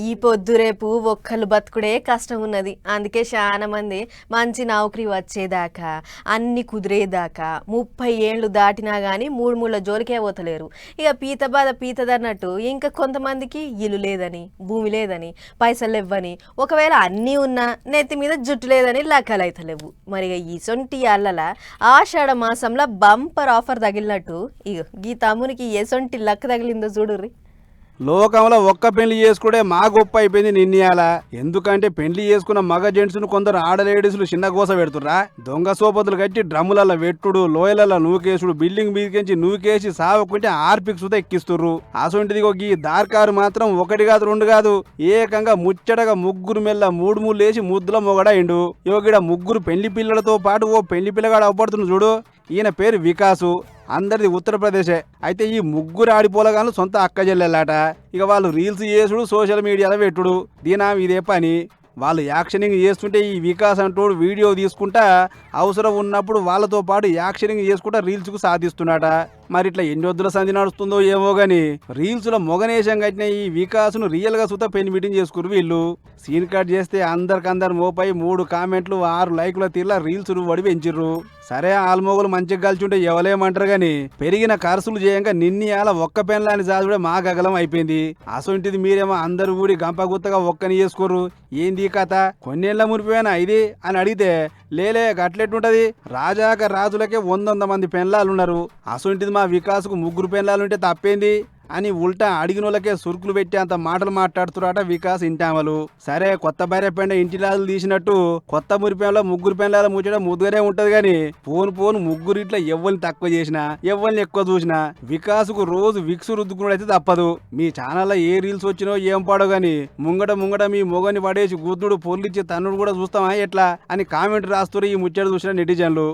ఈ పొద్దు రేపు ఒక్కళ్ళు బతుకుడే కష్టం ఉన్నది. అందుకే చాలా మంది మంచి నౌకరీ వచ్చేదాకా అన్ని కుదిరేదాకా 30 ఏళ్ళు దాటినా కానీ మూడు జోలికే పోతలేరు. ఇక పీత బాధ పీతదన్నట్టు ఇంకా కొంతమందికి ఇల్లు లేదని, భూమి లేదని, పైసలు ఇవ్వని, ఒకవేళ అన్నీ ఉన్నా నెత్తి మీద జుట్టు లేదని లెక్కలైతలేవు. మరి ఇసొంటి అల్లల ఆషాఢ మాసంలో బంపర్ ఆఫర్ తగిలినట్టు ఇక గీ తమ్మునికి ఎసొంటి లక్క తగిలిందో చూడుర్రి. లోకంలో ఒక్క పెళ్లి చేసుకుంటే మా గొప్ప అయిపోయింది నిన్నయాల. ఎందుకంటే పెళ్లి చేసుకున్న మగ జెంట్స్ను కొందరు ఆడలేడీసులు చిన్న గోస పెడుతుర్రా. దొంగ సోపతులు కట్టి డ్రమ్ములలో వెట్టుడు, లోయలలో నూకేసుడు, బిల్డింగ్ మీదకించి నూకేసి సావకుంటే ఆర్పిక్ సుత ఎక్కిస్తుర్రు. అసొంటిది ఈ దార్కారు మాత్రం ఒకటి కాదు రెండు కాదు ఏకంగా ముచ్చటగా ముగ్గురు మెల్ల మూడు లేసి ముద్దుల మొగడైండు. యోగిడ ముగ్గురు పెళ్లి పిల్లలతో పాటు ఓ పెళ్లి పిల్లగాడు అవపడుతుంది చూడు. ఈయన పేరు వికాసు, అందరిది ఉత్తరప్రదేశే. అయితే ఈ ముగ్గురు ఆడిపోలగాను సొంత అక్క చెల్లెలాట. ఇక వాళ్ళు రీల్స్ చేసుడు, సోషల్ మీడియాలో పెట్టుడు, దీనా ఇదే పని. వాళ్ళు యాక్షనింగ్ చేస్తుంటే ఈ వికాస్ అంటోడు వీడియో తీసుకుంటా అవసరం ఉన్నప్పుడు వాళ్ళతో పాటు యాక్షనింగ్ చేసుకుంటా రీల్స్కు సాధిస్తున్నాట. మరి ఇట్లా ఎన్ని వద్దుల సంధి నడుస్తుందో ఏమో గాని రీల్స్లో మొగనేశం కట్టిన ఈ వికాస్ను రియల్గా సుత పెళ్లి మీటింగ్ చేసుకురు వీళ్ళు. సీన్ కట్ చేస్తే అందరికందరు మోపై 3 కామెంట్లు 6 లైకుల తీర్లా రీల్స్ వడి పెంచిర్రు. సరే ఆల్మోగులు మంచిగా కలిచుంటే ఎవలేమంటారు గాని పెరిగిన ఖర్చులు చేయంగా నిన్నయాల ఒక్క పెన్లాని జాదుడే మా గగలం అయిపోయింది. అసొంటిది మీరేమో అందరు ఊడి గంపగుత్తగా ఒక్కని చేసుకోరు. ఏంది కథ? కొన్నేళ్ల మునిపోయినా ఇది అని అడిగితే లేలే గట్లెట్టుంటది, రాజాక రాజులకే 100 మంది పెన్లాలున్నారు, అసొంటిది మా వికాసుకు 3 పెన్లాలుంటే తప్పేంది అని ఉల్టా అడిగినోళ్ళకే సురుకులు పెట్టి అంత మాటలు మాట్లాడుతురాట వికాస్ ఇంటామలు. సరే కొత్త భార్య పెండ ఇంటి రాజులు తీసినట్టు కొత్త మురిపెంలో 3 పెన్లాల ముచ్చట ముద్దుగానే ఉంటది గాని పోను ముగ్గురు ఇట్లా ఎవ్వరిని తక్కువ చేసినా ఎవ్వరిని ఎక్కువ చూసినా వికాసుకు రోజు విక్సు రుద్దుకున్నైతే తప్పదు. మీ ఛానల్లో ఏ రీల్స్ వచ్చినో ఏం పాడో గాని ముంగట మీ మొగని పడేసి గుద్దుడు పొర్లిచ్చి తన్నుడు కూడా చూస్తామా ఎట్లా అని కామెంట్ రాస్తున్నారు ఈ ముచ్చట చూసిన నెటిజన్లు.